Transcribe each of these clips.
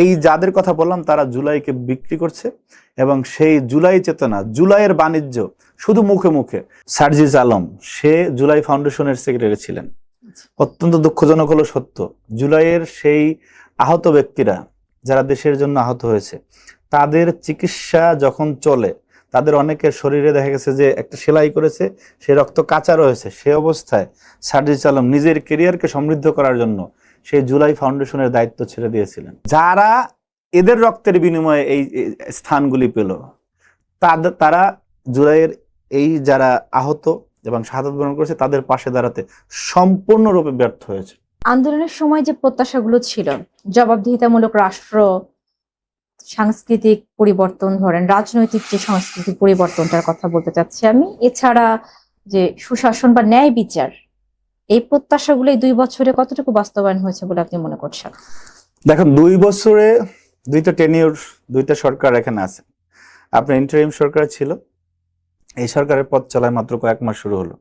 এই যাদের কথা বললাম তারা জুলাইকে বিক্রি করছে এবং সেই জুলাই চেতনা, জুলাইয়ের বাণিজ্য শুধু মুখে মুখে। সার্জিস আলম, সে জুলাই ফাউন্ডেশনের সেক্রেটারি ছিলেন। অত্যন্ত দুঃখজনক হলো সত্য, জুলাইয়ের সেই আহত ব্যক্তিরা যারা দেশের জন্য আহত হয়েছে, তাদের চিকিৎসা যখন চলে, তাদের অনেকের শরীরে দেখা গেছে যে একটা সেলাই করেছে, সে রক্ত কাঁচা রয়েছে, সে অবস্থায় সার্জিস আলম নিজের কেরিয়ারকে সমৃদ্ধ করার জন্য সেই জুলাই ফাউন্ডেশনের দায়িত্ব ছেড়ে দিয়েছিলেন। যারা এদের রক্তের বিনিময়ে এই স্থানগুলি পেল, তারা জুলাইয়ের এই যারা আহত এবং শাহাদাত বরণ করেছে তাদের পাশে দাঁড়াতে সম্পূর্ণরূপে ব্যর্থ হয়েছে। আন্দোলনের সময় যে প্রত্যাশাগুলো ছিল, জবাবদিহিতামূলক রাষ্ট্র, সাংস্কৃতিক পরিবর্তন, ধরেন রাজনৈতিক যে সাংস্কৃতিক পরিবর্তনটার কথা বলতে চাচ্ছি আমি, এছাড়া যে সুশাসন বা ন্যায় বিচার, এই প্রত্যাশাগুলো এই 2 বছরে কতটুকু বাস্তবায়ন হয়েছে বলে আপনি মনে করছেন? দেখুন, 2 বছরে 2টা টেনিউর, 2টা সরকার এখানে আছে। আপনার ইন্টারিম সরকার ছিল, এই সরকারের পথ চলায় মাত্র কয়েক মাস শুরু হলো।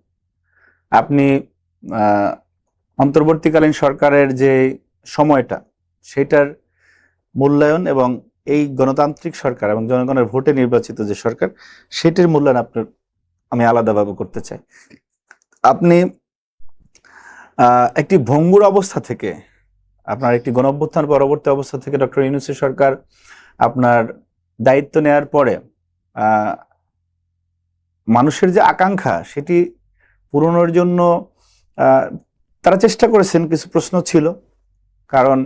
আপনি অন্তর্বর্তীকালীন সরকারের যে সময়টা, সেটার মূল্যায়ন এবং এই গণতান্ত্রিক সরকার এবং জনগণের ভোটে নির্বাচিত যে সরকার, সেটির মূল্যায়ন আমি আলাদাভাবে করতে চাই। আপনি একটি ভঙ্গুর অবস্থা থেকে, আপনার একটি গণঅভ্যুত্থান পরবর্তী অবস্থা থেকে ডক্টর ইউনূসের সরকার আপনার দায়িত্ব নেওয়ার পরে মানুষের যে আকাঙ্ক্ষা, সেটি পূরণের জন্য তারা চেষ্টা করেছেন। কিছু প্রশ্ন ছিল, কারণ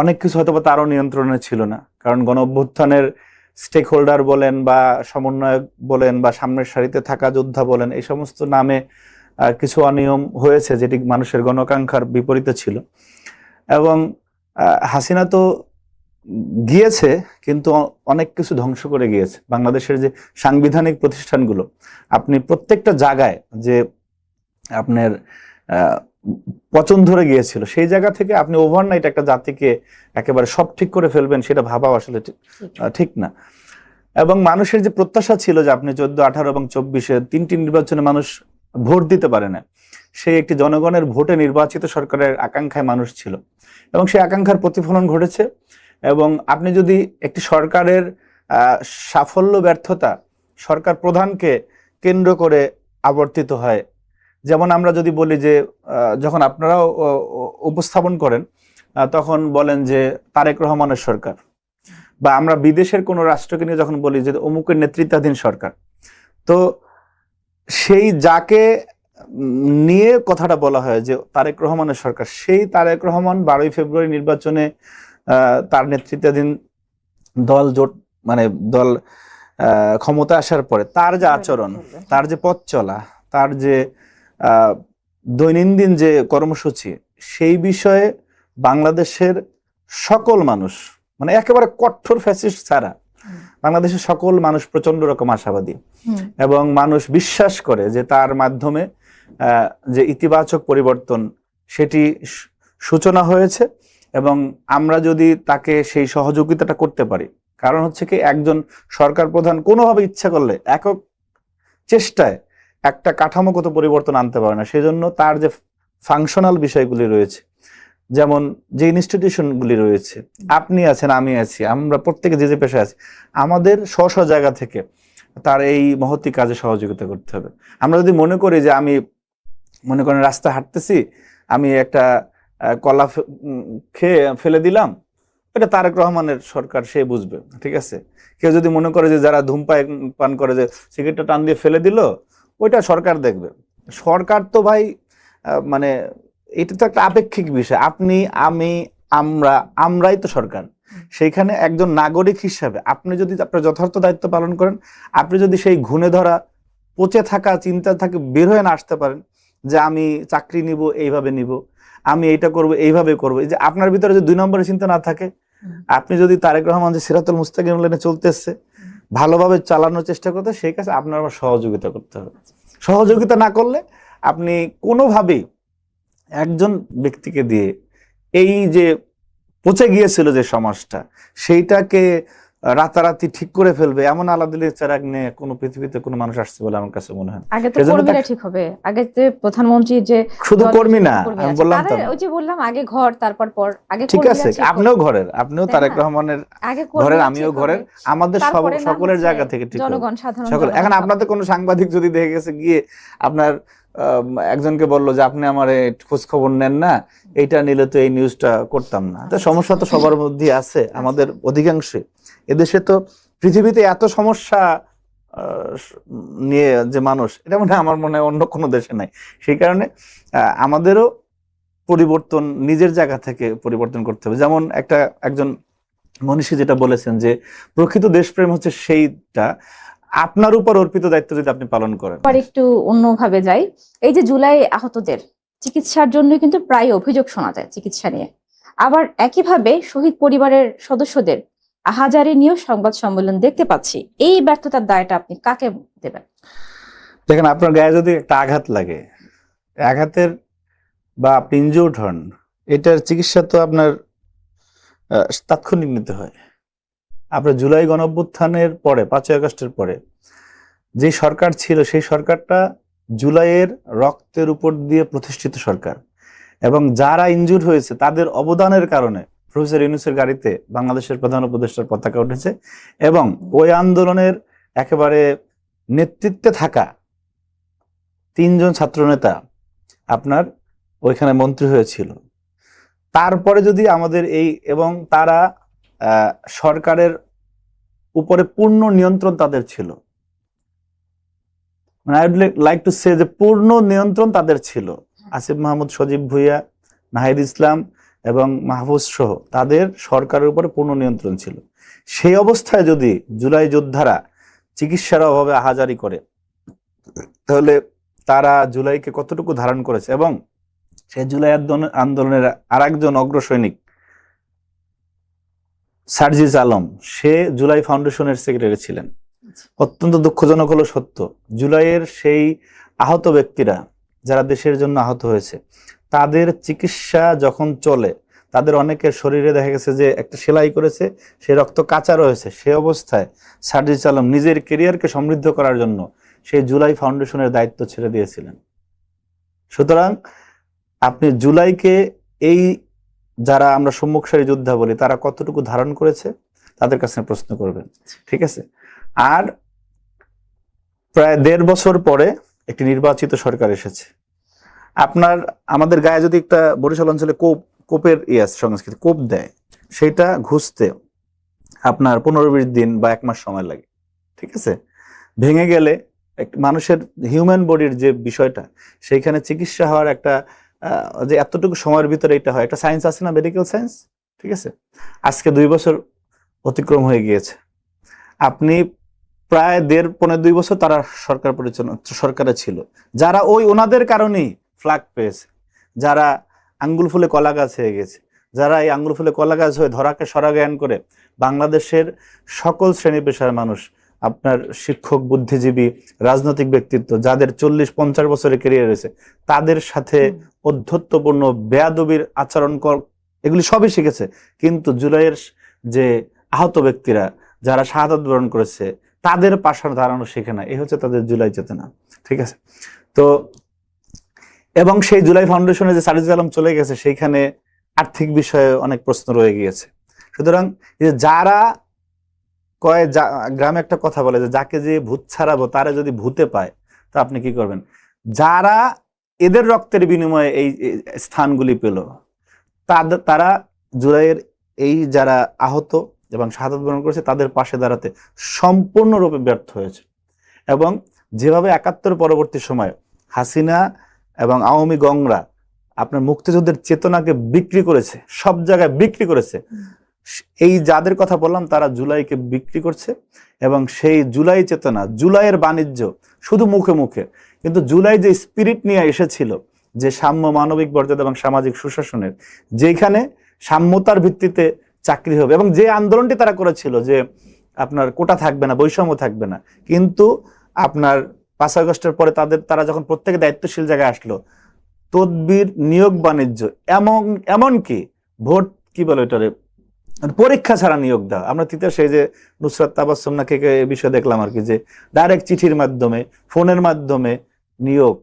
অনেক কিছু হয়তো বা তারও নিয়ন্ত্রণে ছিল না। কারণ গণঅভ্যুত্থানের স্টেক হোল্ডার বলেন বা সমন্বয়ক বলেন বা সামনের সারিতে থাকা যোদ্ধা বলেন, এই সমস্ত নামে কিছু অনিয়ম হয়েছে যেটি মানুষের গণাকাঙ্ক্ষার বিপরীতে ছিল। এবং হাসিনা তো গিয়েছে, কিন্তু অনেক কিছু ধ্বংস করে গিয়েছে। বাংলাদেশের যে সাংবিধানিক প্রতিষ্ঠানগুলো, আপনি প্রত্যেকটা জায়গায় যে আপনার পচন ধরে গিয়েছিল, সেই জায়গা থেকে আপনি ওভারনাইট একটা জাতিকে একেবারে সব ঠিক করে ফেলবেন, সেটা ভাবাও আসলে ঠিক না। এবং মানুষের যে প্রত্যাশা ছিল যে আপনি 14, 18 এবং 24-এ 3টি নির্বাচনে মানুষ ভোট দিতে পারে না, সেই একটি জনগণের ভোটে নির্বাচিত সরকারের আকাঙ্ক্ষায় মানুষ ছিল এবং সেই আকাঙ্ক্ষার প্রতিফলন ঘটেছে। এবং আপনি যদি একটি সরকারের সাফল্য ব্যর্থতা সরকার প্রধানকে কেন্দ্র করে আবর্তিত হয়, যেমন আমরা যদি বলি যে যখন আপনারাও উপস্থাপন করেন তখন বলেন যে তারেক রহমানের সরকার, বা আমরা বিদেশের কোনো রাষ্ট্রকে নিয়ে যখন বলি যে অমুকের নেতৃত্বাধীন সরকার, তো সেই যাকে নিয়ে কথাটা বলা হয় যে তারেক রহমানের সরকার, সেই তারেক রহমান 12ই ফেব্রুয়ারি নির্বাচনে তার নেতৃত্বাধীন দল ক্ষমতা আসার পরে তার যে আচরণ, তার যে পথ চলা, তার যে দৈনন্দিন যে কর্মসূচি, সেই বিষয়ে বাংলাদেশের সকল মানুষ, মানে একেবারে কঠোর ফ্যাসিস্ট ছাড়া বাংলাদেশের সকল মানুষ প্রচন্ড রকম আশাবাদী এবং মানুষ বিশ্বাস করে যে তার মাধ্যমে যে ইতিবাচক পরিবর্তন, সেটি সূচনা হয়েছে। এবং আমরা যদি তাকে সেই সহযোগিতাটা করতে পারি, কারণ হচ্ছে কি, একজন সরকার প্রধান কোনোভাবে ইচ্ছা করলে একক চেষ্টায় একটা কাঠামোগত পরিবর্তন আনতে পারে না। সেজন্য তার যে ফাংশনাল বিষয়গুলি রয়েছে, যেমন যে ইনস্টিটিউশনগুলি রয়েছে, আপনি আছেন, আমি আছি, আমরা প্রত্যেকে যে পেশায় আছি, আমাদের স্ব জায়গা থেকে তার এই মহতি কাজে সহযোগিতা করতে হবে। আমরা যদি মনে করি যে আমি মনে করেন রাস্তা হাঁটতেছি, আমি একটা কলা খেয়ে ফেলে দিলাম, এটা তারেক রহমানের সরকার, সে বুঝবে, ঠিক আছে। কেউ যদি মনে করে যে যারা ধূমপান করে যে সিগারেটটা টান দিয়ে ফেলে দিল, ওইটা সরকার দেখবে। সরকার তো ভাই মানে এটা তো একটা আপেক্ষিক বিষয়। আপনি, আমি, আমরাই তো সরকার। সেইখানে একজন নাগরিক হিসাবে আপনি যদি আপনার যথার্থ দায়িত্ব পালন করেন, আপনি যদি সেই ঘুণে ধরা পচে থাকা চিন্তা থেকে বের হয়ে না আসতে পারেন যে আমি চাকরি নিব, এইভাবে নিব, আমি এইটা করব, এইভাবে করবো, এই যে আপনার ভিতরে যে 2 নম্বরের চিন্তা না থাকে, আপনি যদি তারেক রহমান যে সিরাতুল মুস্তাকিম লাইনে চলতেছে ভালোভাবে চালানোর চেষ্টা করতে, সেই কাছে আপনার আবার সহযোগিতা করতে হবে। সহযোগিতা না করলে আপনি কোনোভাবেই একজন ব্যক্তিকে দিয়ে এই যে পচে গিয়েছিল যে সমাজটা, সেইটাকে রাতারাতি ঠিক করে ফেলবে এমন আলাদা চেরাগ নিয়ে কোনো পৃথিবীতে কোনো মানুষ আসছে বলে আমার কাছে মনে হয়। আগে তো কর্মীরা ঠিক হবে, আগে যে প্রধানমন্ত্রী যে শুধু কর্মী না, আমি বললাম তো, ওই যে বললাম আগে ঘর তারপর পর, আগে ঠিক আছে, আপনিও ঘরের, আপনিও তারেক রহমানের ঘরের, আমিও ঘরের, আমাদের সকলের জায়গা থেকে ঠিক জনগণ সাধারণ সকল। এখন আপনাদের কোনো সাংবাদিক যদি দেখে গেছে গিয়ে আপনার একজনকে বললো যে আপনি আমার খোঁজ খবর নেন না, এইটা নিলে তো এই নিউজটা করতাম না। তো সমস্যা তো সবার মধ্যে আছে, আমাদের অধিকাংশই। এদেশে তো পৃথিবীতে এত সমস্যা নিয়ে যে মানুষ, এটা আমার মনে হয় অন্য কোনো দেশে নাই। সেই কারণে আমাদেরও পরিবর্তন নিজের জায়গা থেকে পরিবর্তন করতে হবে। যেমন একজন মনীষী যেটা বলেছেন যে প্রকৃত দেশপ্রেম হচ্ছে সেইটা আপনার উপর অর্পিত দায়িত্ব যদি আপনি পালন করেন। একটু অন্যভাবে যাই, এই যে জুলাই আহতদের চিকিৎসার জন্য কিন্তু প্রায় অভিযোগ শোনা যায় চিকিৎসা নিয়ে, আবার একইভাবে শহীদ পরিবারের সদস্যদের আহাজারি নিয়েও সংবাদ সম্মেলন দেখতে পাচ্ছি। এই ব্যর্থতার দায়টা আপনি কাকে দেবেন? দেখেন, আপনার গায়ে যদি একটা আঘাত লাগে, আঘাতের বা আপনি ইনজুর্ড হন, এটার চিকিৎসা তো আপনার তাৎক্ষণিক নিতে হয়। আপনার জুলাই গণঅভ্যুত্থানের পরে 5ই আগস্টের পরে যে সরকার ছিল, সেই সরকারটা জুলাইয়ের রক্তের উপর দিয়ে প্রতিষ্ঠিত সরকার, এবং যারা ইনজুর্ড হয়েছে তাদের অবদানের কারণে প্রফেসর ইউনূসের গাড়িতে বাংলাদেশের প্রধান উপদেষ্টার পতাকা উঠেছে, এবং ওই আন্দোলনের একেবারে নেতৃত্বে থাকা 3 জন ছাত্রনেতা আপনার ওইখানে মন্ত্রী হয়েছিল। তারপরে যদি আমাদের এবং তারা সরকারের উপরে পূর্ণ নিয়ন্ত্রণ তাদের ছিল, I would like to say যে পূর্ণ নিয়ন্ত্রণ তাদের ছিল। আসিফ মাহমুদ, সজীব ভুইয়া, নাহিদ ইসলাম এবং মাহফুজ সহ তাদের সরকারের উপরে পূর্ণ নিয়ন্ত্রণ ছিল। সেই অবস্থায় যদি জুলাই যোদ্ধারা চিকিৎসার অভাবে আহাজারি করে, তাহলে তারা জুলাইকে কতটুকু ধারণ করেছে। এবং সেই জুলাই আন্দোলনের আরেকজন অগ্রসৈনিক সার্জিস আলম, সে জুলাই ফাউন্ডেশনের সেক্রেটারি ছিলেন। অত্যন্ত দুঃখজনক হলো সত্য, জুলাইয়ের সেই আহত ব্যক্তিরা যারা দেশের জন্য আহত হয়েছে, তাদের চিকিৎসা যখন চলে, তাদের অনেকের শরীরে দেখা গেছে যে একটা সেলাই করেছে, সে রক্ত কাঁচা রয়েছে। সে অবস্থায় সার্জিস আলম নিজের কেরিয়ারকে সমৃদ্ধ করার জন্য সেই জুলাই ফাউন্ডেশনের দায়িত্ব ছেড়ে দিয়েছিলেন। সুতরাং আপনি জুলাইকে, এই যারা আমরা সম্মুখ সারি যোদ্ধা বলি, তারা কতটুকু ধারণ করেছে তাদের কাছে প্রশ্ন করবেন, ঠিক আছে? আর প্রায় 1.5 বছর পরে একটি নির্বাচিত সরকার এসেছে। আমাদের গায়ে যদি একটা বরিশাল অঞ্চলে কোপের সংস্কৃতি কোপ দেয়, সেটা ঘুষতে আপনার 15-20 দিন বা 1 মাস সময় লাগে, ঠিক আছে? ভেঙে গেলে মানুষের হিউম্যান বডির যে বিষয়টা, সেইখানে চিকিৎসা হওয়ার একটা যে এতটুকু সময়ের ভিতরে এটা হয়, একটা সায়েন্স আছে না, মেডিকেল সায়েন্স, ঠিক আছে? আজকে 2 বছর অতিক্রম হয়ে গিয়েছে। আপনি প্রায় 1.5-2 বছর তারা সরকারে ছিল, যারা ওনাদের কারণেই ফ্ল্যাগ পেয়েছে, যারা আঙ্গুল ফুলে কলা গাছ হয়ে গেছে, যারা এই আঙ্গুল ফুলে কলা গাছ হয়ে ধরাকে সরা জ্ঞান করে বাংলাদেশের সকল শ্রেণী পেশার মানুষ, আপনার শিক্ষক, বুদ্ধিজীবী, রাজনৈতিক ব্যক্তিত্ব, যাদের 40-50 বছরের ক্যারিয়ার রয়েছে, তাদের সাথে অধ্যত্বপূর্ণ বেয়াদবির আচরণ এগুলি সবই শিখেছে। কিন্তু জুলাইয়ের যে আহত ব্যক্তিরা, যারা শাহাদাত বরণ করেছে, তাদের পাশে দাঁড়ানো শেখে না। এই হচ্ছে তাদের জুলাই চেতনা, ঠিক আছে? তো এবং সেই জুলাই ফাউন্ডেশনে যে সার্জিস আলম চলে গেছে, সেইখানে আর্থিক বিষয়ে অনেক প্রশ্ন রয়ে গিয়েছে। সুতরাং যারা গ্রামে একটা কথা বলে যে যাকে যে ভূত ছাড়াবো তারা যদি ভূতে পায়, তা আপনি কি করবেন? যারা এদের রক্তের বিনিময়ে এই স্থানগুলি পেল, তারা জুলাইয়ের এই যারা আহত এবং শাহাদাত বরণ করেছে, তাদের পাশে দাঁড়াতে সম্পূর্ণরূপে ব্যর্থ হয়েছে। এবং যেভাবে 71 পরবর্তী সময় হাসিনা এবং আওয়ামী গংরা আপনার মুক্তিযুদ্ধের চেতনাকে বিক্রি করেছে, সব জায়গায় বিক্রি করেছে, এই যাদের কথা বললাম তারা জুলাইকে বিক্রি করছে। এবং সেই জুলাই চেতনা, জুলাইয়ের বাণিজ্য শুধু মুখে মুখে, কিন্তু জুলাই যে স্পিরিট নিয়ে এসেছিল, যে সাম্য, মানবিক মর্যাদা এবং সামাজিক সুশাসনের, যেখানে সাম্যতার ভিত্তিতে চাকরি হবে, এবং যে আন্দোলনটি তারা করেছিল যে আপনার কোটা থাকবে না, বৈষম্য থাকবে না, কিন্তু আপনার 5 আগস্টের পরে তারা যখন প্রত্যেকে দায়িত্বশীল জায়গায় আসলো, তদবির, নিয়োগ বাণিজ্য, এমনকি ভোট কি বলে এটারে, মানে পরীক্ষা ছাড়া নিয়োগ দেওয়া। আমরা তিতাসে যে নুসরাত তাবাসসুম নাকি এই বিষয়ে দেখলাম আর কি, যে ডাইরেক্ট চিঠির মাধ্যমে, ফোনের মাধ্যমে নিয়োগ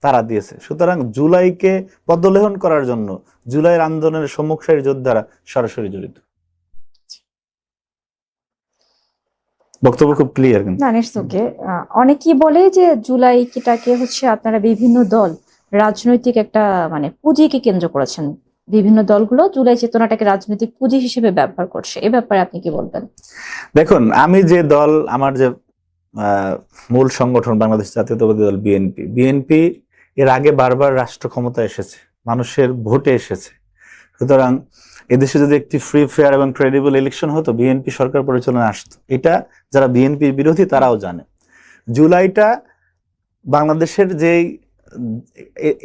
তারা দিয়েছে। সুতরাং জুলাইকে পদলেহন করার জন্য জুলাইয়ের আন্দোলনের সম্মুখ সারির যোদ্ধারা সরাসরি জড়িত। বক্তব্য খুব ক্লিয়ার কিন্তু। না, নিশ্চয়ই অনেকেই বলে যে জুলাইটাকে হচ্ছে আপনারা বিভিন্ন দল রাজনৈতিক একটা মানে পুঁজিকে কেন্দ্র করেছেন, বিভিন্ন দলগুলো জুলাই চেতনাটাকে রাজনৈতিক পুঁজি হিসেবে ব্যবহার করছে, এ ব্যাপারে আপনি কি বলবেন? দেখুন, আমি যে দল, আমার যে মূল সংগঠন বাংলাদেশ জাতীয়তাবাদী দল বিএনপি এর আগে বারবার রাষ্ট্র ক্ষমতায় এসেছে, মানুষের ভোটে এসেছে। সুতরাং এদেশে যদি একটি ফ্রি ফেয়ার এবং ক্রেডিবল ইলেকশন হতো, বিএনপি সরকার পরিচালনায় আসতো। এটা যারা বিএনপির বিরোধী তারাও জানে। জুলাইটা বাংলাদেশের যেই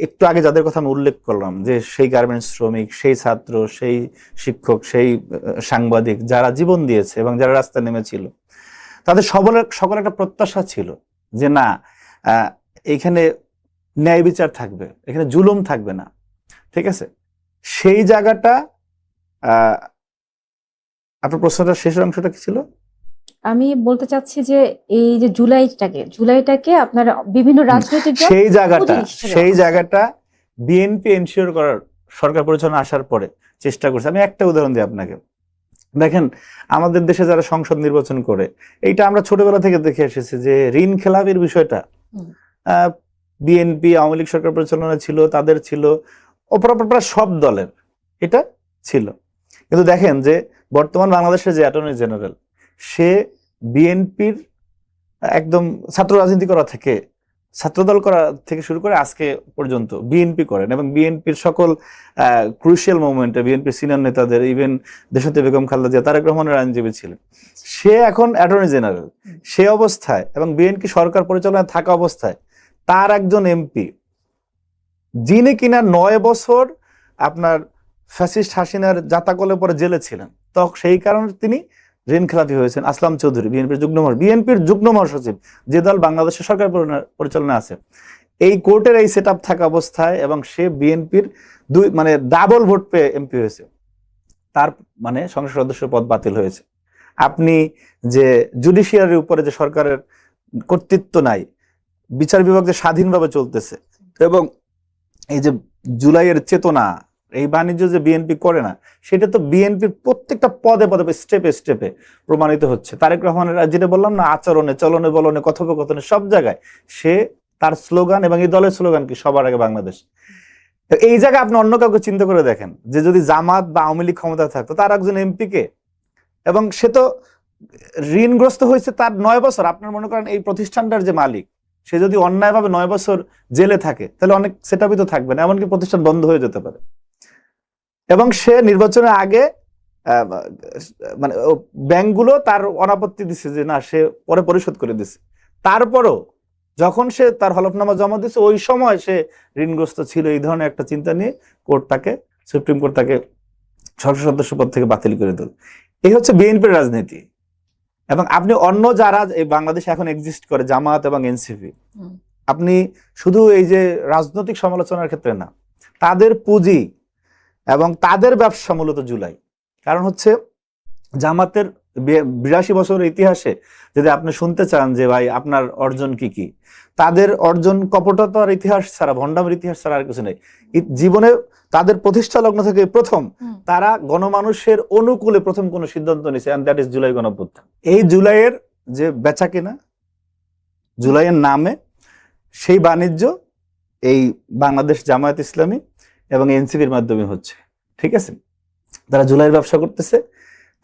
একটু আগে যাদের কথা আমি উল্লেখ করলাম, যে সেই গার্মেন্টস শ্রমিক, সেই ছাত্র, সেই শিক্ষক, সেই সাংবাদিক যারা জীবন দিয়েছে এবং যারা রাস্তায় নেমেছিল, তাদের সকলের একটা প্রত্যাশা ছিল যে না, এখানে ন্যায় বিচার থাকবে, এখানে জুলুম থাকবে না। ঠিক আছে, সেই জায়গাটা আপনার প্রশ্নটার শেষের অংশটা কি ছিল? আমি বলতে চাচ্ছি যে এই যে জুলাইটাকে আপনারা বিভিন্ন রাজনৈতিক দল সেই জায়গাটা বিএনপি এনশিওর করার, সরকার পরিচালনা আসার পরে চেষ্টা করছে। আমি একটা উদাহরণ দিই আপনাকে। দেখেন, আমাদের দেশে যারা সংসদ নির্বাচন করে, এইটা আমরা ছোটবেলা থেকে দেখে এসেছি যে ঋণ খেলাপির বিষয়টা বিএনপি আওয়ামী লীগ সরকার পরিচালনা ছিল, তাদের ছিল, অপরাপর সব দলের এটা ছিল। কিন্তু দেখেন যে বর্তমান বাংলাদেশের যে অ্যাটর্নি জেনারেল, সে বিএনপির একদম ছাত্র রাজনীতি করা থেকে, ছাত্রদল করা থেকে শুরু করে আজকে পর্যন্ত বিএনপি করেন, এবং বিএনপির সকল ক্রুশিয়াল মোমেন্টে বিএনপির সিনিয়র নেতাদের, ইভেন দেশনেত্রী বেগম খালেদা জিয়া, তারেক রহমানের আইনজীবী ছিলেন। সে এখন অ্যাটর্নি জেনারেল। সে অবস্থায় এবং বিএনপি সরকার পরিচালনায় থাকা অবস্থায় তার একজন এমপি, যিনি কিনা 9 বছর আপনার ফ্যাসিস্ট হাসিনার জাতাকলে পরে জেলে ছিলেন, তখন সেই কারণে তিনি ঋণ খেলাপি হয়েছেন, আসলাম চৌধুরী, বিএনপির যুগ্ম মহাসচিব, যে দল বাংলাদেশের সরকার পরিচালনা আছে, এই কোর্টের এই সেট আপ থাকা অবস্থায়, এবং সে বিএনপির মানে ডাবল ভোট পেয়ে এমপি হয়েছে, তার মানে সংসদ সদস্য পদ বাতিল হয়েছে। আপনি যে জুডিশিয়ারির উপরে যে সরকারের কর্তৃত্ব নাই, বিচার বিভাগ যে স্বাধীনভাবে চলতেছে, এবং এই যে জুলাইয়ের চেতনা, এই বাণিজ্য যে বিএনপি করে না, সেটা তো বিএনপির প্রত্যেকটা পদে পদে স্টেপে প্রমাণিত হচ্ছে। তারেক রহমানের যেটা বললাম না, আচরণে, চলনে, বলনে, কথোপকথনে, সব জায়গায় সে তার স্লোগান, এবং এই দলের স্লোগান কি, সবার আগে বাংলাদেশ। এই জায়গায় আপনি অন্য কাউকে চিন্তা করে দেখেন যে যদি জামাত বা আওয়ামী লীগ ক্ষমতায় থাকতো, তার একজন এমপি কে, এবং সে তো ঋণগ্রস্ত হয়েছে তার 9 বছর। আপনার মনে করেন এই প্রতিষ্ঠানটার যে মালিক, সে যদি অন্যায়ভাবে 9 বছর জেলে থাকে, তাহলে অনেক সেটআপই তো থাকবে না, এমনকি প্রতিষ্ঠান বন্ধ হয়ে যেতে পারে। এবং সে নির্বাচনের আগে মানে ব্যাংকগুলো তার অনাপত্তি দিচ্ছে যে না, সে পরে পরিশোধ করে দিচ্ছে। তারপরও যখন সে তার হলফনামা জমা দিচ্ছে, ওই সময় সে ঋণগ্রস্ত ছিল। এই ধরনের একটা চিন্তা নিয়ে সুপ্রিম কোর্ট তাকে সংসদ সদস্য পদ থেকে বাতিল করে দিল। এই হচ্ছে বিএনপির রাজনীতি। এবং আপনি অন্য যারা এই বাংলাদেশে এখন এক্সিস্ট করে, জামাত এবং এনসিপি, আপনি শুধু এই যে রাজনৈতিক সমালোচনার ক্ষেত্রে না, তাদের পুঁজি এবং তাদের ব্যবসা মূলত জুলাই। কারণ হচ্ছে জামাতের 82 বছরের ইতিহাসে যদি আপনি শুনতে চান যে ভাই আপনার অর্জন কি কি, তাদের অর্জন কপটতার ইতিহাস ছাড়া, ভণ্ডামের ইতিহাস ছাড়া আর কিছু নেই। জীবনে তাদের প্রতিষ্ঠা লগ্ন থেকে প্রথম তারা গণমানুষের অনুকূলে প্রথম কোন সিদ্ধান্ত নিয়েছে, এন্ড দ্যাট ইজ জুলাই গণঅভ্যুত্থান। এই জুলাইয়ের যে বেচা কিনা, জুলাইয়ের নামে সেই বাণিজ্য এই বাংলাদেশ জামায়াত ইসলামী এবং এনসিপির মাধ্যমে হচ্ছে। ঠিক আছে, তারা জুলাইয়ের ব্যবসা করতেছে।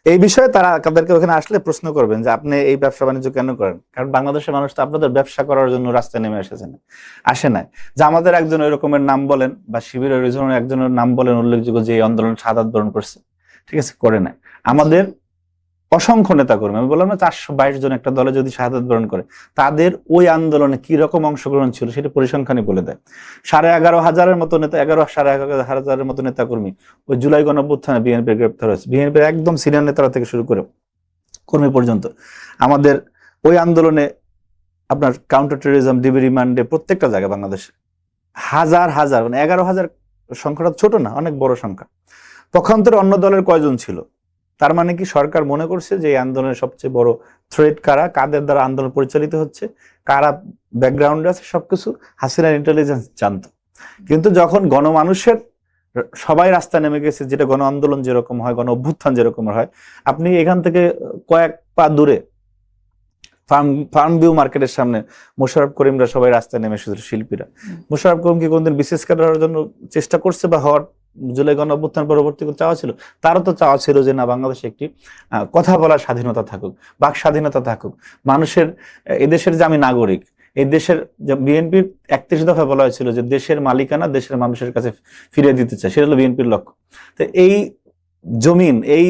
এই বিষয়ে তাদেরকে ওখানে আসলে প্রশ্ন করবেন যে আপনি এই ব্যবসা বাণিজ্য কেন করেন? কারণ বাংলাদেশের মানুষ তো আপনাদের ব্যবসা করার জন্য রাস্তায় নেমে আসে না। যে আমাদের একজন ওই রকমের নাম বলেন, বা শিবিরের একজনের নাম বলেন উল্লেখযোগ্য, যে এই আন্দোলন শাহাদাত বরণ করছে, ঠিক আছে, করে নাই। আমাদের অসংখ্য নেতা কর্মী, আমি বললাম না 422 জন একটা দলে যদি শাহাদাত বরণ করে, তাদের ওই আন্দোলনে কি রকম অংশগ্রহণ ছিল সেটা পরিসংখ্যানই বলে দেয়। 11,500-এর মতো নেতা, 11,500 মতো নেতা কর্মী ওই জুলাই গণঅভ্যুত্থানে বিএনপির গ্রেপ্তার হয়েছে। বিএনপির একদম সিনিয়র নেতারা থেকে শুরু করে কর্মী পর্যন্ত। আমাদের ওই আন্দোলনে আপনার কাউন্টার টেররিজম, ডিবি রিমান্ডে, প্রত্যেকটা জায়গায় বাংলাদেশে হাজার, মানে 11,000 সংখ্যাটা ছোট না, অনেক বড় সংখ্যা। পক্ষান্তরে অন্য দলের কয়জন ছিল? তার মানে কি সরকার মনে করছে যে এই আন্দোলনের সবচেয়ে বড় থ্রেট কারা, কাদের দ্বারা আন্দোলন পরিচালিত হচ্ছে, কারা ব্যাকগ্রাউন্ড আছে, সবকিছু হাসিনার ইন্টেলিজেন্স জানতো। কিন্তু যখন গণমানুষের সবাই রাস্তায় নেমে গেছে, যেটা গণ আন্দোলন যেরকম হয়, গণ অভ্যুত্থান যেরকম হয়, আপনি এখান থেকে কয়েক পা দূরে ফার্ম ভিউ মার্কেটের সামনে মোশাররফ করিমরা সবাই রাস্তায় নেমে এসেছিল, শিল্পীরা। মোশাররফ করিম কি কোনদিন বিশেষ ক্যাডার হওয়ার জন্য চেষ্টা করছে বা হওয়ার জুলাই গণ অভ্যুত্থান পরবর্তী চাওয়া ছিল? তারও তো চাওয়া ছিল যে না, বাংলাদেশে একটি কথা বলার স্বাধীনতা থাকুক, বাক স্বাধীনতা থাকুক, মানুষের, এদেশের যে আমি নাগরিক, এই দেশের, বিএনপির 31 দফা বলা হয়েছিল যে দেশের মালিকানা দেশের মানুষের কাছে ফিরিয়ে দিতে চায়, সেটা হলো বিএনপির লক্ষ্য। তো এই জমিন, এই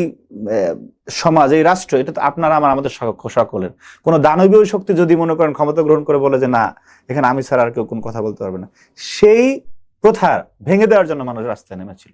সমাজ, এই রাষ্ট্র, এটা তো আপনারা আমাদের সকলের। কোন দানবীয় শক্তি যদি মনে করেন ক্ষমতা গ্রহণ করে বলে যে না, এখানে আমি ছাড়া আর কেউ কোন কথা বলতে পারবে না, সেই প্রথা ভেঙে দেওয়ার জন্য মানুষ রাস্তায় নেমেছিল।